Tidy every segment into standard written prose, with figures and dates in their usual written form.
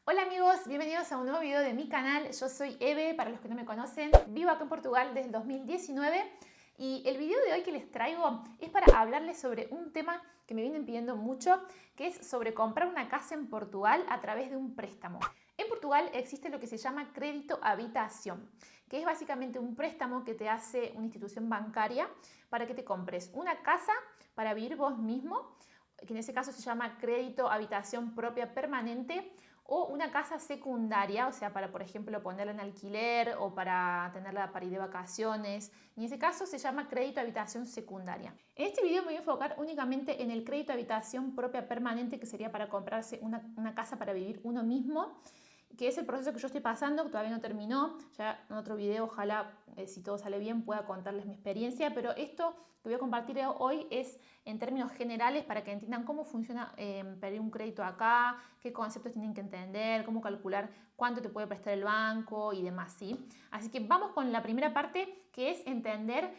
Hola amigos, bienvenidos a un nuevo video de mi canal. Yo soy Eve, para los que no me conocen, vivo acá en Portugal desde el 2019 y el video de hoy que les traigo es para hablarles sobre un tema que me vienen pidiendo mucho, que es sobre comprar una casa en Portugal a través de un préstamo. En Portugal existe lo que se llama crédito habitación, que es básicamente un préstamo que te hace una institución bancaria para que te compres una casa para vivir vos mismo, que en ese caso se llama crédito habitación propia permanente, o una casa secundaria, o sea, para, por ejemplo, ponerla en alquiler o para tenerla para ir de vacaciones. Y en ese caso se llama crédito habitación secundaria. En este video me voy a enfocar únicamente en el crédito habitación propia permanente, que sería para comprarse una casa para vivir uno mismo, que es el proceso que yo estoy pasando, que todavía no terminó. Ya en otro video, ojalá, si todo sale bien, pueda contarles mi experiencia, pero esto que voy a compartir hoy es en términos generales para que entiendan cómo funciona pedir un crédito acá, qué conceptos tienen que entender, cómo calcular cuánto te puede prestar el banco y demás, ¿sí? Así que vamos con la primera parte, que es entender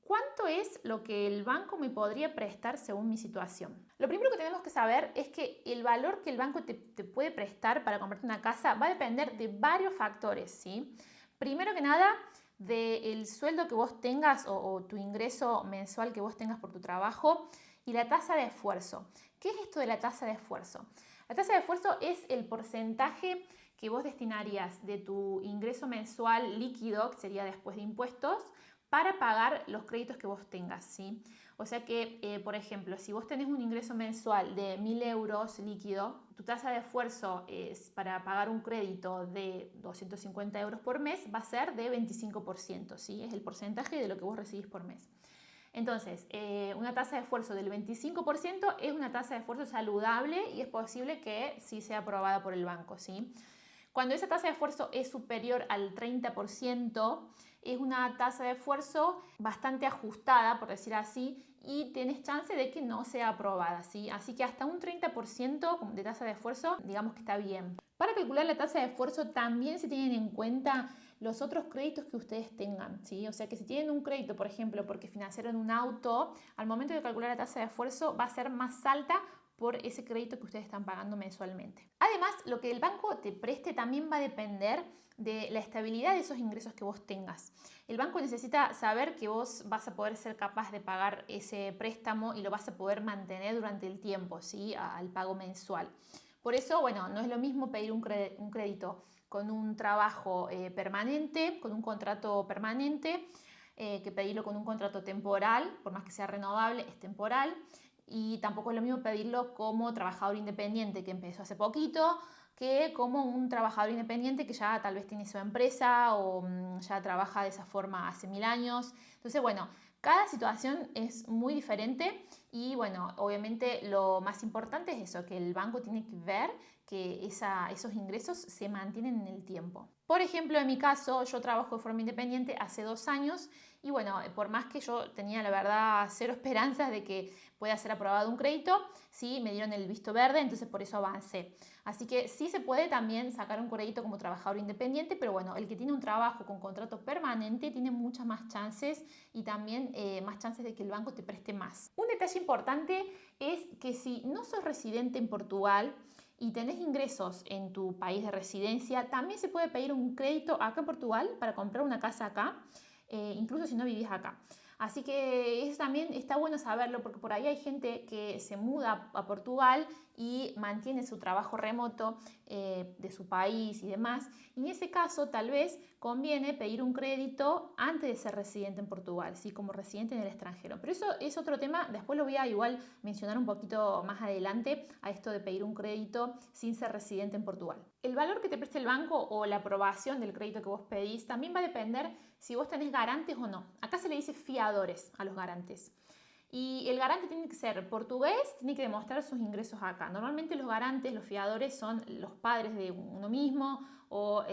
¿cuánto es lo que el banco me podría prestar según mi situación? Lo primero que tenemos que saber es que el valor que el banco te puede prestar para comprarte una casa va a depender de varios factores, ¿sí? Primero que nada, del sueldo que vos tengas o tu ingreso mensual que vos tengas por tu trabajo y la tasa de esfuerzo. ¿Qué es esto de la tasa de esfuerzo? La tasa de esfuerzo es el porcentaje que vos destinarías de tu ingreso mensual líquido, que sería después de impuestos, para pagar los créditos que vos tengas, ¿sí? O sea que, por ejemplo, si vos tenés un ingreso mensual de 1.000 euros líquido, tu tasa de esfuerzo es para pagar un crédito de 250 euros por mes va a ser de 25%, ¿sí? Es el porcentaje de lo que vos recibís por mes. Entonces, una tasa de esfuerzo del 25% es una tasa de esfuerzo saludable y es posible que sí sea aprobada por el banco, ¿sí? Cuando esa tasa de esfuerzo es superior al 30%, es una tasa de esfuerzo bastante ajustada, por decir así, y tienes chance de que no sea aprobada, ¿sí? Así que hasta un 30% de tasa de esfuerzo, digamos que está bien. Para calcular la tasa de esfuerzo también se tienen en cuenta los otros créditos que ustedes tengan, ¿sí? O sea que si tienen un crédito, por ejemplo, porque financiaron un auto, al momento de calcular la tasa de esfuerzo va a ser más alta por ese crédito que ustedes están pagando mensualmente. Además, lo que el banco te preste también va a depender de la estabilidad de esos ingresos que vos tengas. El banco necesita saber que vos vas a poder ser capaz de pagar ese préstamo y lo vas a poder mantener durante el tiempo, ¿sí? Al pago mensual. Por eso, bueno, no es lo mismo pedir un crédito con un trabajo permanente, con un contrato permanente, que pedirlo con un contrato temporal, por más que sea renovable, es temporal. Y tampoco es lo mismo pedirlo como trabajador independiente que empezó hace poquito que como un trabajador independiente que ya tal vez tiene su empresa o ya trabaja de esa forma hace 1000 años. Entonces, bueno, cada situación es muy diferente y bueno, obviamente lo más importante es eso, que el banco tiene que ver que esos ingresos se mantienen en el tiempo. Por ejemplo, en mi caso, yo trabajo de forma independiente hace 2 años y bueno, por más que yo tenía la verdad cero esperanzas de que pueda ser aprobado un crédito, sí me dieron el visto verde, entonces por eso avancé. Así que sí se puede también sacar un crédito como trabajador independiente, pero bueno, el que tiene un trabajo con contrato permanente tiene muchas más chances y también más chances de que el banco te preste más. Un detalle importante es que si no sos residente en Portugal y tenés ingresos en tu país de residencia, también se puede pedir un crédito acá en Portugal para comprar una casa acá, incluso si no vivís acá. Así que eso también está bueno saberlo porque por ahí hay gente que se muda a Portugal y mantiene su trabajo remoto de su país y demás. Y en ese caso tal vez conviene pedir un crédito antes de ser residente en Portugal, ¿sí? Como residente en el extranjero. Pero eso es otro tema, después lo voy a igual mencionar un poquito más adelante a esto de pedir un crédito sin ser residente en Portugal. El valor que te preste el banco o la aprobación del crédito que vos pedís también va a depender si vos tenés garantes o no. Acá se le dice fiadores a los garantes. Y el garante tiene que ser portugués, tiene que demostrar sus ingresos acá. Normalmente los garantes, los fiadores son los padres de uno mismo o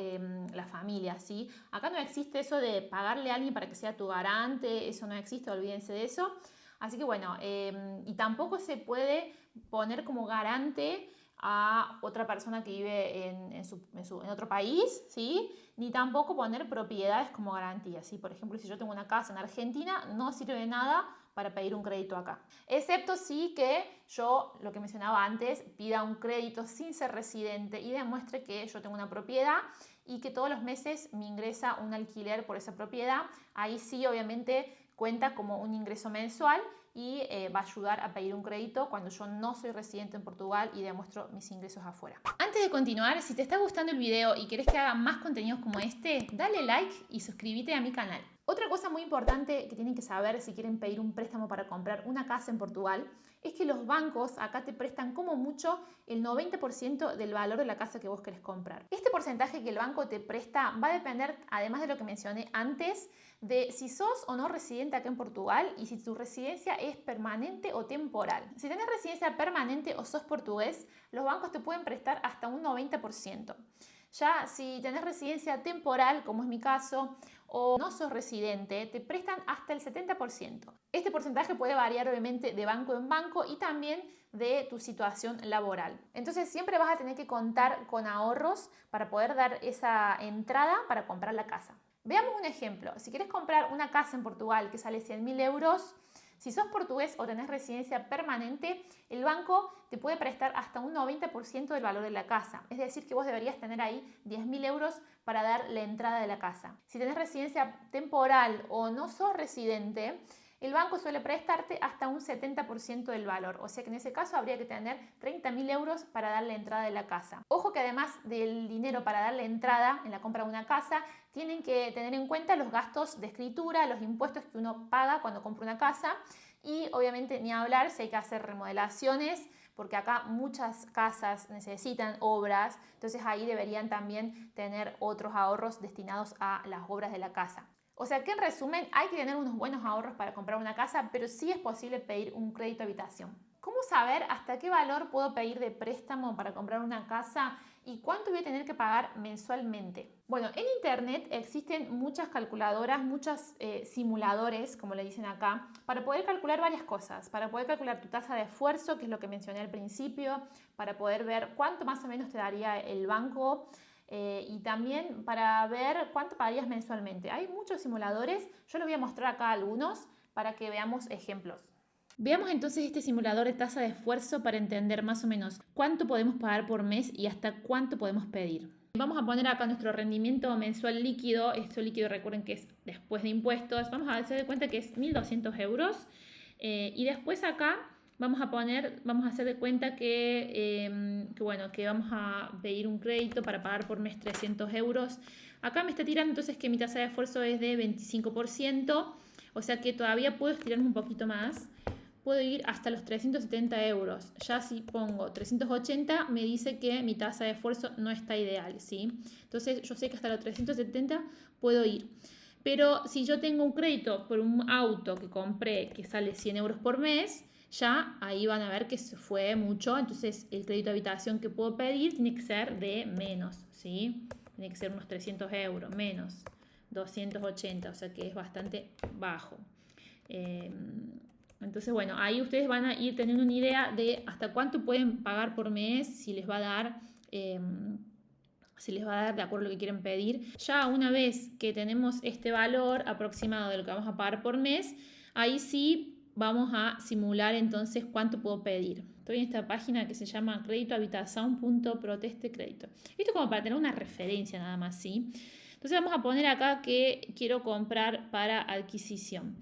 la familia, ¿sí? Acá no existe eso de pagarle a alguien para que sea tu garante, eso no existe, olvídense de eso. Así que bueno, y tampoco se puede poner como garante a otra persona que vive en otro país, ¿sí? Ni tampoco poner propiedades como garantía, ¿sí? Por ejemplo, si yo tengo una casa en Argentina, no sirve de nada para pedir un crédito acá. Excepto sí que yo, lo que mencionaba antes, pida un crédito sin ser residente y demuestre que yo tengo una propiedad y que todos los meses me ingresa un alquiler por esa propiedad. Ahí sí, obviamente, cuenta como un ingreso mensual y va a ayudar a pedir un crédito cuando yo no soy residente en Portugal y demuestro mis ingresos afuera. Antes de continuar, si te está gustando el video y querés que haga más contenidos como este, dale like y suscríbete a mi canal. Otra cosa muy importante que tienen que saber si quieren pedir un préstamo para comprar una casa en Portugal es que los bancos acá te prestan como mucho el 90% del valor de la casa que vos querés comprar. Este porcentaje que el banco te presta va a depender, además de lo que mencioné antes, de si sos o no residente acá en Portugal y si tu residencia es permanente o temporal. Si tenés residencia permanente o sos portugués, los bancos te pueden prestar hasta un 90%. Ya si tenés residencia temporal, como es mi caso, o no sos residente, te prestan hasta el 70%. Este porcentaje puede variar obviamente de banco en banco y también de tu situación laboral. Entonces siempre vas a tener que contar con ahorros para poder dar esa entrada para comprar la casa. Veamos un ejemplo. Si quieres comprar una casa en Portugal que sale 100.000 euros, si sos portugués o tenés residencia permanente, el banco te puede prestar hasta un 90% del valor de la casa. Es decir, que vos deberías tener ahí 10.000 euros para dar la entrada de la casa. Si tenés residencia temporal o no sos residente, el banco suele prestarte hasta un 70% del valor. O sea que en ese caso habría que tener 30.000 euros para dar la entrada de la casa. Ojo que además del dinero para dar la entrada en la compra de una casa, tienen que tener en cuenta los gastos de escritura, los impuestos que uno paga cuando compra una casa y obviamente ni hablar si hay que hacer remodelaciones, porque acá muchas casas necesitan obras, entonces ahí deberían también tener otros ahorros destinados a las obras de la casa. O sea que en resumen hay que tener unos buenos ahorros para comprar una casa, pero sí es posible pedir un crédito habitación. ¿Cómo saber hasta qué valor puedo pedir de préstamo para comprar una casa y cuánto voy a tener que pagar mensualmente? Bueno, en internet existen muchas calculadoras, muchos simuladores, como le dicen acá, para poder calcular varias cosas. Para poder calcular tu tasa de esfuerzo, que es lo que mencioné al principio, para poder ver cuánto más o menos te daría el banco, y también para ver cuánto pagarías mensualmente. Hay muchos simuladores, yo les voy a mostrar acá algunos para que veamos ejemplos. Veamos entonces este simulador de tasa de esfuerzo para entender más o menos cuánto podemos pagar por mes y hasta cuánto podemos pedir. Vamos a poner acá nuestro rendimiento mensual líquido. Esto líquido recuerden que es después de impuestos. Vamos a hacer de cuenta que es 1.200 euros. Y después acá vamos a hacer de cuenta que vamos a pedir un crédito para pagar por mes 300 euros. Acá me está tirando entonces que mi tasa de esfuerzo es de 25%, o sea que todavía puedo estirarme un poquito más. Puedo ir hasta los 370 euros. Ya si pongo 380 me dice que mi tasa de esfuerzo no está ideal, ¿sí? Entonces yo sé que hasta los 370 puedo ir. Pero si yo tengo un crédito por un auto que compré que sale 100 euros por mes, ya ahí van a ver que se fue mucho. Entonces el crédito de habitación que puedo pedir tiene que ser de menos, ¿sí? Tiene que ser unos 300 euros, menos 280, o sea que es bastante bajo. Entonces, bueno, ahí ustedes van a ir teniendo una idea de hasta cuánto pueden pagar por mes, si les va a dar de acuerdo a lo que quieren pedir. Ya una vez que tenemos este valor aproximado de lo que vamos a pagar por mes, ahí sí vamos a simular entonces cuánto puedo pedir. Estoy en esta página que se llama creditohabitação.protestecredito. Esto como para tener una referencia nada más, ¿sí? Entonces vamos a poner acá que quiero comprar para adquisición.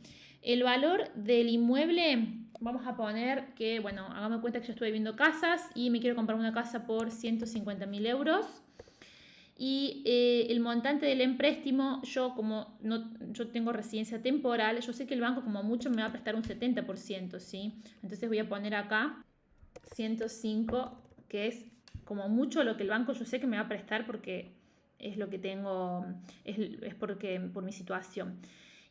El valor del inmueble, vamos a poner que, bueno, hagamos cuenta que yo estoy viendo casas y me quiero comprar una casa por 150.000 euros. Y el montante del empréstimo, yo tengo residencia temporal, yo sé que el banco como mucho me va a prestar un 70%, ¿sí? Entonces voy a poner acá 105, que es como mucho lo que el banco yo sé que me va a prestar porque es lo que tengo, es por mi situación.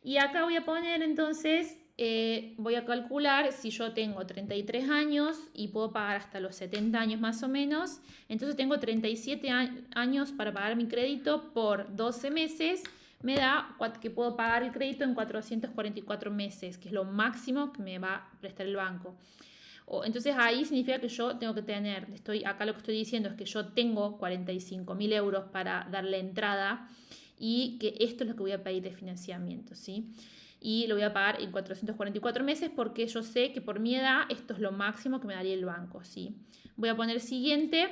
Y acá voy a poner entonces, voy a calcular si yo tengo 33 años y puedo pagar hasta los 70 años más o menos. Entonces tengo 37 años para pagar mi crédito por 12 meses. Me da que puedo pagar el crédito en 444 meses, que es lo máximo que me va a prestar el banco. Entonces ahí significa que yo tengo que tener, acá lo que estoy diciendo es que yo tengo 45.000 euros para darle entrada y que esto es lo que voy a pedir de financiamiento, ¿sí? Y lo voy a pagar en 444 meses porque yo sé que por mi edad esto es lo máximo que me daría el banco, ¿sí? Voy a poner siguiente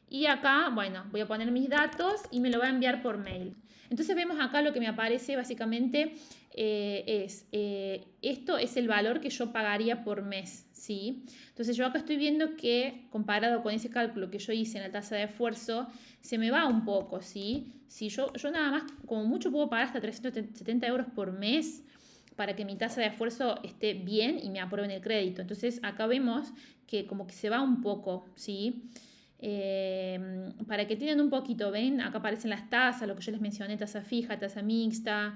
y acá, bueno, voy a poner mis datos y me lo va a enviar por mail. Entonces vemos acá lo que me aparece básicamente esto es el valor que yo pagaría por mes, ¿sí? Entonces yo acá estoy viendo que comparado con ese cálculo que yo hice en la tasa de esfuerzo, se me va un poco, ¿sí? Si yo nada más, como mucho puedo pagar hasta 370 euros por mes para que mi tasa de esfuerzo esté bien y me aprueben el crédito. Entonces acá vemos que como que se va un poco, ¿sí? Para que tienen un poquito, ven, acá aparecen las tasas, lo que yo les mencioné, tasa fija, tasa mixta,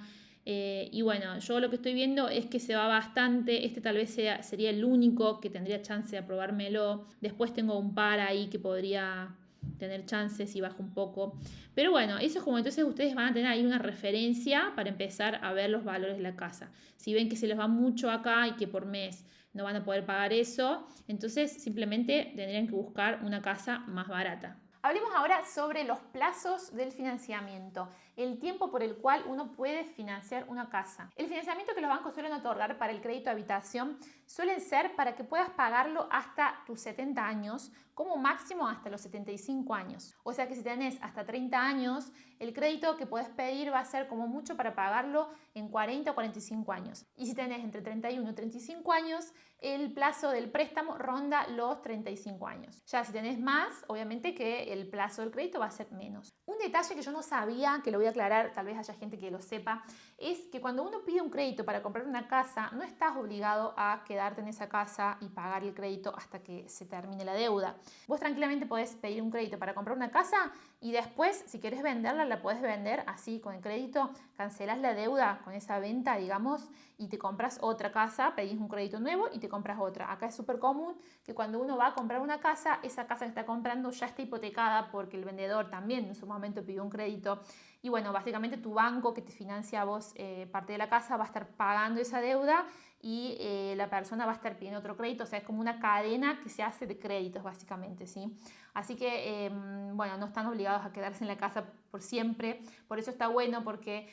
y bueno, yo lo que estoy viendo es que se va bastante, este tal vez sería el único que tendría chance de aprobármelo, después tengo un par ahí que podría tener chances y bajo un poco, pero bueno, eso es como entonces ustedes van a tener ahí una referencia para empezar a ver los valores de la casa. Si ven que se les va mucho acá y que por mes no van a poder pagar eso, entonces simplemente tendrían que buscar una casa más barata. Hablemos ahora sobre los plazos del financiamiento, el tiempo por el cual uno puede financiar una casa. El financiamiento que los bancos suelen otorgar para el crédito de habitación suelen ser para que puedas pagarlo hasta tus 70 años, como máximo hasta los 75 años. O sea que si tenés hasta 30 años, el crédito que puedes pedir va a ser como mucho para pagarlo en 40 o 45 años. Y si tenés entre 31 y 35 años, el plazo del préstamo ronda los 35 años. Ya si tenés más, obviamente que el plazo del crédito va a ser menos. Un detalle que yo no sabía, que lo voy a aclarar, tal vez haya gente que lo sepa, es que cuando uno pide un crédito para comprar una casa, no estás obligado a quedarte en esa casa y pagar el crédito hasta que se termine la deuda. Vos tranquilamente podés pedir un crédito para comprar una casa y después, si querés venderla, la podés vender así con el crédito, cancelás la deuda con esa venta, digamos, y te compras otra casa, pedís un crédito nuevo y te compras otra. Acá es súper común que cuando uno va a comprar una casa, esa casa que está comprando ya está hipotecada porque el vendedor también en su momento pidió un crédito. Y bueno, básicamente tu banco que te financia a vos parte de la casa va a estar pagando esa deuda y la persona va a estar pidiendo otro crédito. O sea, es como una cadena que se hace de créditos básicamente, ¿sí? Así que, bueno, no están obligados a quedarse en la casa por siempre. Por eso está bueno porque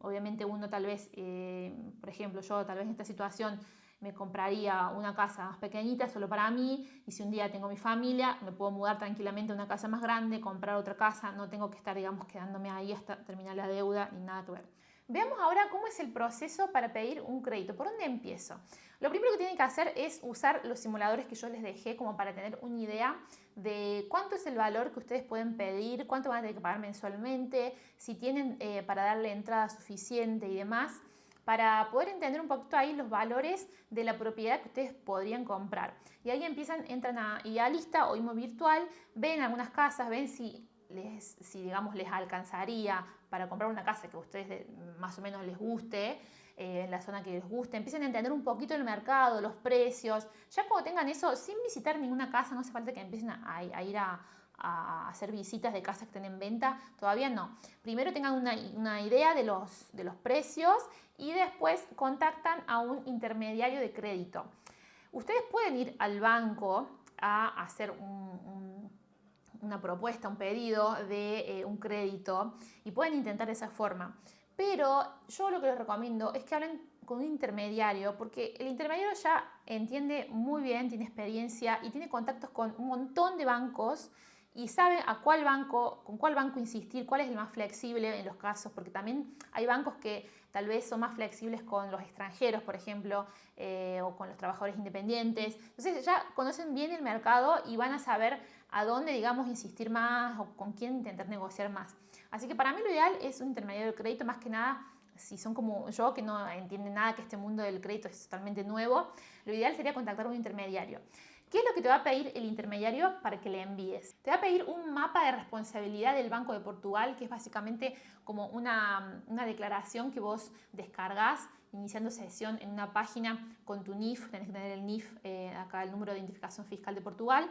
obviamente uno tal vez, por ejemplo, yo tal vez en esta situación me compraría una casa más pequeñita solo para mí y si un día tengo mi familia me puedo mudar tranquilamente a una casa más grande, comprar otra casa, no tengo que estar, digamos, quedándome ahí hasta terminar la deuda ni nada que ver. Veamos ahora cómo es el proceso para pedir un crédito. ¿Por dónde empiezo? Lo primero que tienen que hacer es usar los simuladores que yo les dejé como para tener una idea de cuánto es el valor que ustedes pueden pedir, cuánto van a tener que pagar mensualmente, si tienen para darle entrada suficiente y demás, para poder entender un poquito ahí los valores de la propiedad que ustedes podrían comprar. Y ahí entran a Idealista o Imo Virtual, ven algunas casas, ven si digamos les alcanzaría para comprar una casa que a ustedes más o menos les guste, en la zona que les guste, empiecen a entender un poquito el mercado, los precios. Ya cuando tengan eso, sin visitar ninguna casa, no hace falta que empiecen a ir a hacer visitas de casas que estén en venta, todavía no. Primero tengan una idea de los precios y después contactan a un intermediario de crédito. Ustedes pueden ir al banco a hacer una propuesta, un pedido de un crédito y pueden intentar de esa forma. Pero yo lo que les recomiendo es que hablen con un intermediario porque el intermediario ya entiende muy bien, tiene experiencia y tiene contactos con un montón de bancos y sabe con cuál banco insistir, cuál es el más flexible en los casos, porque también hay bancos que tal vez son más flexibles con los extranjeros, por ejemplo, o con los trabajadores independientes. Entonces ya conocen bien el mercado y van a saber a dónde, digamos, insistir más o con quién intentar negociar más. Así que para mí lo ideal es un intermediario de crédito, más que nada, si son como yo, que no entienden nada, que este mundo del crédito es totalmente nuevo, lo ideal sería contactar a un intermediario. ¿Qué es lo que te va a pedir el intermediario para que le envíes? Te va a pedir un mapa de responsabilidad del Banco de Portugal, que es básicamente como una declaración que vos descargas iniciando sesión en una página con tu NIF, tenés que tener el NIF, acá el número de identificación fiscal de Portugal,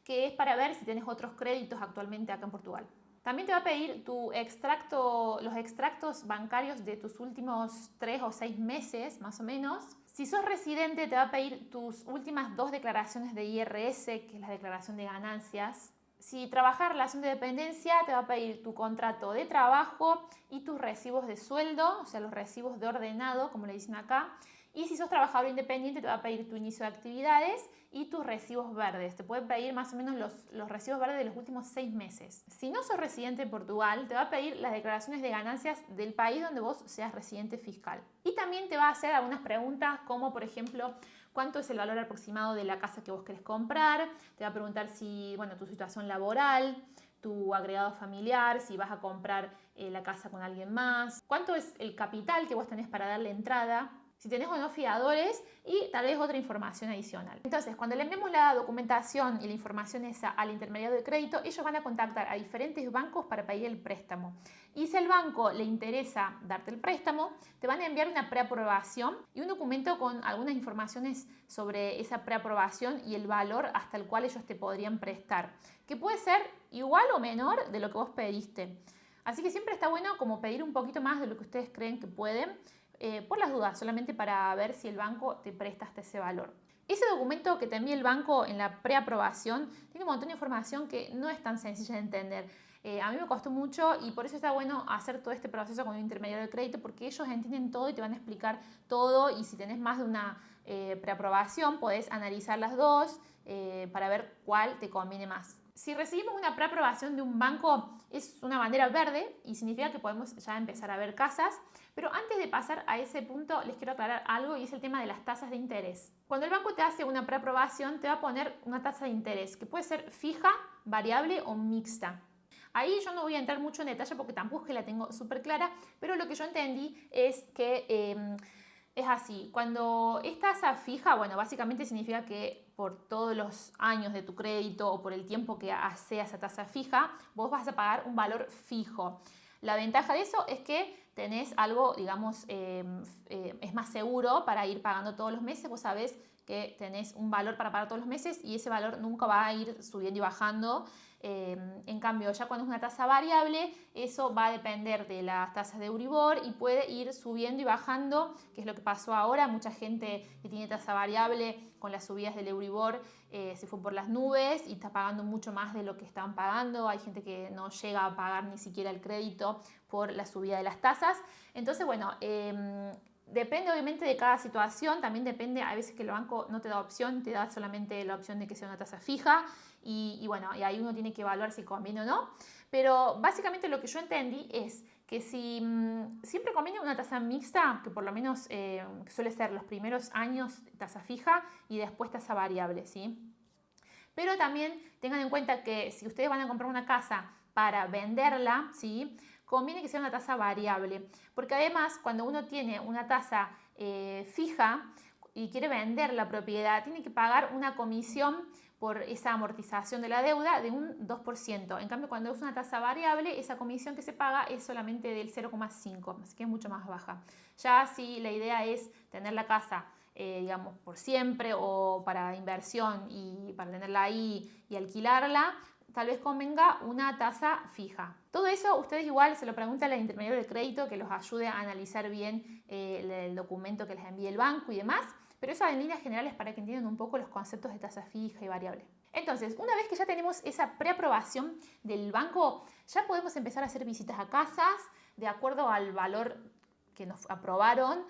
que es para ver si tienes otros créditos actualmente acá en Portugal. También te va a pedir los extractos bancarios de tus últimos 3 o 6 meses, más o menos. Si sos residente, te va a pedir tus últimas 2 declaraciones de IRS, que es la declaración de ganancias. Si trabajas en relación de dependencia, te va a pedir tu contrato de trabajo y tus recibos de sueldo, o sea, los recibos de ordenado, como le dicen acá. Y si sos trabajador independiente, te va a pedir tu inicio de actividades y tus recibos verdes. Te puede pedir más o menos los recibos verdes de los últimos 6 meses. Si no sos residente en Portugal, te va a pedir las declaraciones de ganancias del país donde vos seas residente fiscal. Y también te va a hacer algunas preguntas como, por ejemplo, cuánto es el valor aproximado de la casa que vos querés comprar. Te va a preguntar si, bueno, tu situación laboral, tu agregado familiar, si vas a comprar la casa con alguien más, cuánto es el capital que vos tenés para darle entrada, si tenés o no fiadores y tal vez otra información adicional. Entonces, cuando le enviamos la documentación y la información esa al intermediario de crédito, ellos van a contactar a diferentes bancos para pedir el préstamo. Y si al banco le interesa darte el préstamo, te van a enviar una preaprobación y un documento con algunas informaciones sobre esa preaprobación y el valor hasta el cual ellos te podrían prestar, que puede ser igual o menor de lo que vos pediste. Así que siempre está bueno como pedir un poquito más de lo que ustedes creen que pueden, por las dudas, solamente para ver si el banco te presta hasta ese valor. Ese documento que te envía el banco en la preaprobación tiene un montón de información que no es tan sencilla de entender. A mí me costó mucho y por eso está bueno hacer todo este proceso con un intermediario de crédito, porque ellos entienden todo y te van a explicar todo, y si tenés más de una preaprobación podés analizar las dos para ver cuál te conviene más. Si recibimos una preaprobación de un banco, es una bandera verde y significa que podemos ya empezar a ver casas. Pero antes de pasar a ese punto, les quiero aclarar algo, y es el tema de las tasas de interés. Cuando el banco te hace una preaprobación, te va a poner una tasa de interés que puede ser fija, variable o mixta. Ahí yo no voy a entrar mucho en detalle porque tampoco es que la tengo súper clara, pero lo que yo entendí es que es así. Cuando es tasa fija, bueno, básicamente significa que por todos los años de tu crédito o por el tiempo que sea esa tasa fija, vos vas a pagar un valor fijo. La ventaja de eso es que tenés algo, digamos, es más seguro para ir pagando todos los meses. Vos sabés que tenés un valor para pagar todos los meses y ese valor nunca va a ir subiendo y bajando. En cambio, ya cuando es una tasa variable, eso va a depender de las tasas de Euribor y puede ir subiendo y bajando, que es lo que pasó ahora. Mucha gente que tiene tasa variable con las subidas del Euribor se fue por las nubes y está pagando mucho más de lo que estaban pagando. Hay gente que no llega a pagar ni siquiera el crédito por la subida de las tasas. Entonces, bueno, depende obviamente de cada situación. También depende, a veces que el banco no te da opción, te da solamente la opción de que sea una tasa fija y bueno, y ahí uno tiene que evaluar si conviene o no. Pero básicamente lo que yo entendí es que si siempre conviene una tasa mixta, que por lo menos suele ser los primeros años tasa fija y después tasa variable, ¿sí? Pero también tengan en cuenta que si ustedes van a comprar una casa para venderla, ¿sí?, conviene que sea una tasa variable, porque además cuando uno tiene una tasa fija y quiere vender la propiedad, tiene que pagar una comisión por esa amortización de la deuda de un 2%. En cambio, cuando es una tasa variable, esa comisión que se paga es solamente del 0,5%, así que es mucho más baja. Ya si la idea es tener la casa digamos, por siempre o para inversión y para tenerla ahí y alquilarla, tal vez convenga una tasa fija. Todo eso ustedes igual se lo preguntan al intermediario de crédito que los ayude a analizar bien el documento que les envíe el banco y demás, pero eso en líneas generales para que entiendan un poco los conceptos de tasa fija y variable. Entonces, una vez que ya tenemos esa preaprobación del banco, ya podemos empezar a hacer visitas a casas de acuerdo al valor que nos aprobaron,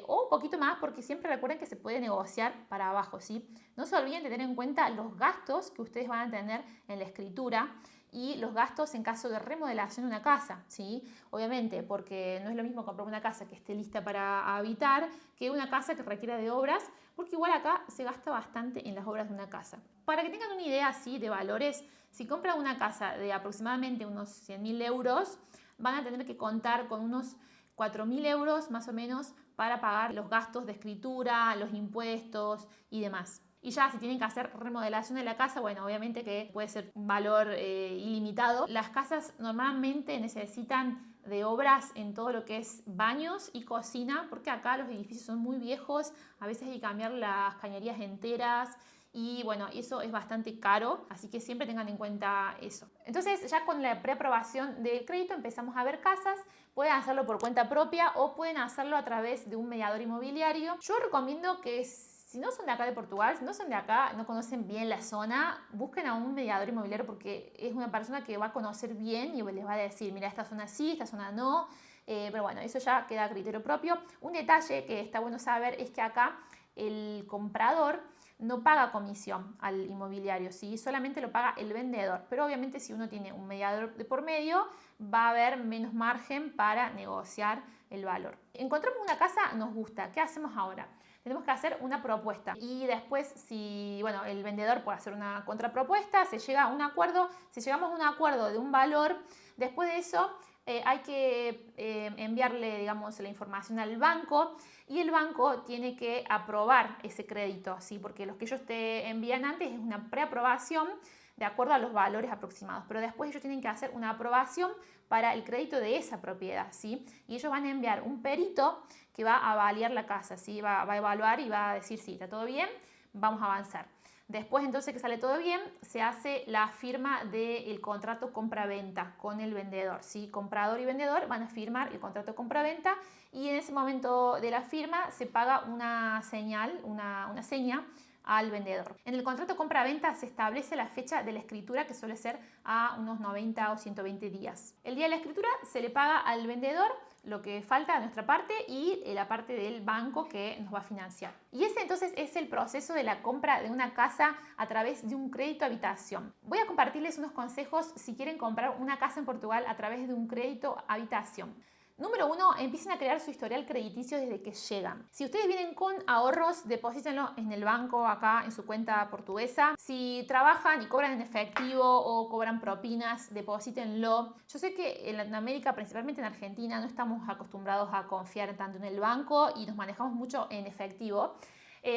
o un poquito más, porque siempre recuerden que se puede negociar para abajo, ¿sí? No se olviden de tener en cuenta los gastos que ustedes van a tener en la escritura y los gastos en caso de remodelación de una casa, ¿sí? Obviamente, porque no es lo mismo comprar una casa que esté lista para habitar que una casa que requiera de obras, porque igual acá se gasta bastante en las obras de una casa. Para que tengan una idea así de valores, si compran una casa de aproximadamente unos 100.000 euros, van a tener que contar con unos 4.000 euros más o menos para pagar los gastos de escritura, los impuestos y demás. Y ya si tienen que hacer remodelación de la casa, bueno, obviamente que puede ser un valor ilimitado. Las casas normalmente necesitan de obras en todo lo que es baños y cocina, porque acá los edificios son muy viejos, a veces hay que cambiar las cañerías enteras y bueno, eso es bastante caro, así que siempre tengan en cuenta eso. Entonces ya con la preaprobación del crédito empezamos a ver casas. Pueden hacerlo por cuenta propia o pueden hacerlo a través de un mediador inmobiliario. Yo recomiendo que si no son de acá de Portugal, si no son de acá, no conocen bien la zona, busquen a un mediador inmobiliario porque es una persona que va a conocer bien y les va a decir, mira, esta zona sí, esta zona no. Pero bueno, eso ya queda a criterio propio. Un detalle que está bueno saber es que acá el comprador no paga comisión al inmobiliario, ¿sí? Solamente lo paga el vendedor. Pero obviamente si uno tiene un mediador de por medio, va a haber menos margen para negociar el valor. Encontramos una casa, nos gusta. ¿Qué hacemos ahora? Tenemos que hacer una propuesta y después si, bueno, el vendedor puede hacer una contrapropuesta, se llega a un acuerdo. Si llegamos a un acuerdo de un valor, después de eso hay que enviarle, digamos, la información al banco y el banco tiene que aprobar ese crédito, ¿sí? Porque los que ellos te envían antes es una preaprobación de acuerdo a los valores aproximados, pero después ellos tienen que hacer una aprobación para el crédito de esa propiedad, ¿sí? Y ellos van a enviar un perito que va a avaliar la casa, ¿sí? Va a evaluar y va a decir, sí, está todo bien, vamos a avanzar. Después, entonces, que sale todo bien, se hace la firma del contrato compra-venta con el vendedor, ¿sí? Comprador y vendedor van a firmar el contrato compra-venta y en ese momento de la firma se paga una señal, una seña al vendedor. En el contrato compra-venta se establece la fecha de la escritura, que suele ser a unos 90 o 120 días. El día de la escritura se le paga al vendedor lo que falta de nuestra parte y la parte del banco que nos va a financiar. Y ese entonces es el proceso de la compra de una casa a través de un crédito habitación. Voy a compartirles unos consejos si quieren comprar una casa en Portugal a través de un crédito habitación. Número 1, empiecen a crear su historial crediticio desde que llegan. Si ustedes vienen con ahorros, deposítenlo en el banco acá en su cuenta portuguesa. Si trabajan y cobran en efectivo o cobran propinas, deposítenlo. Yo sé que en Latinoamérica, principalmente en Argentina, no estamos acostumbrados a confiar tanto en el banco y nos manejamos mucho en efectivo.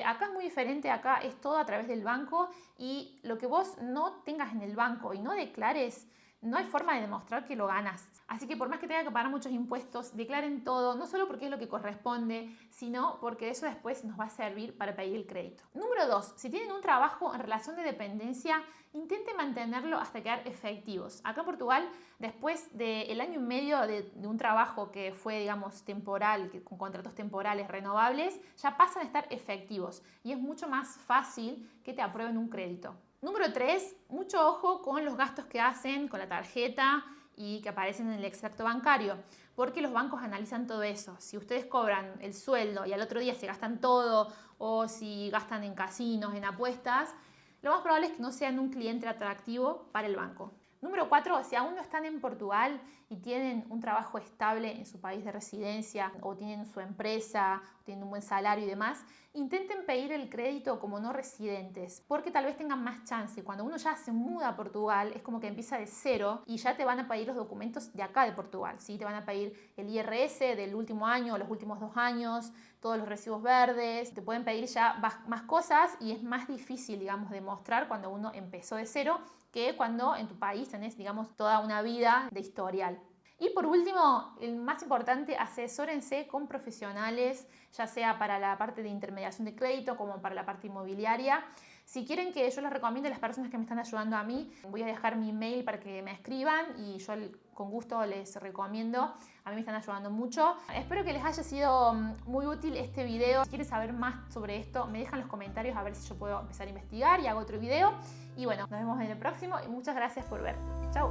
Acá es muy diferente, acá es todo a través del banco y lo que vos no tengas en el banco y no declares, no hay forma de demostrar que lo ganas. Así que por más que tengan que pagar muchos impuestos, declaren todo, no solo porque es lo que corresponde, sino porque eso después nos va a servir para pedir el crédito. Número 2, si tienen un trabajo en relación de dependencia, intenten mantenerlo hasta quedar efectivos. Acá en Portugal, después del año y medio de un trabajo que fue, digamos, temporal, con contratos temporales renovables, ya pasan a estar efectivos y es mucho más fácil que te aprueben un crédito. Número 3, mucho ojo con los gastos que hacen con la tarjeta y que aparecen en el extracto bancario, porque los bancos analizan todo eso. Si ustedes cobran el sueldo y al otro día se gastan todo o si gastan en casinos, en apuestas, lo más probable es que no sean un cliente atractivo para el banco. Número 4, si aún no están en Portugal y tienen un trabajo estable en su país de residencia o tienen su empresa, o tienen un buen salario y demás, intenten pedir el crédito como no residentes porque tal vez tengan más chance. Cuando uno ya se muda a Portugal es como que empieza de cero y ya te van a pedir los documentos de acá de Portugal, ¿sí? Te van a pedir el IRS del último año o los últimos 2 años, todos los recibos verdes, te pueden pedir ya más cosas y es más difícil, digamos, demostrar cuando uno empezó de cero que cuando en tu país tenés, digamos, toda una vida de historial. Y por último, el más importante, asesórense con profesionales, ya sea para la parte de intermediación de crédito como para la parte inmobiliaria. Si quieren que yo les recomiende a las personas que me están ayudando a mí, voy a dejar mi email para que me escriban y yo con gusto les recomiendo. A mí me están ayudando mucho. Espero que les haya sido muy útil este video. Si quieren saber más sobre esto, me dejan en los comentarios a ver si yo puedo empezar a investigar y hago otro video. Y bueno, nos vemos en el próximo y muchas gracias por ver. Chau.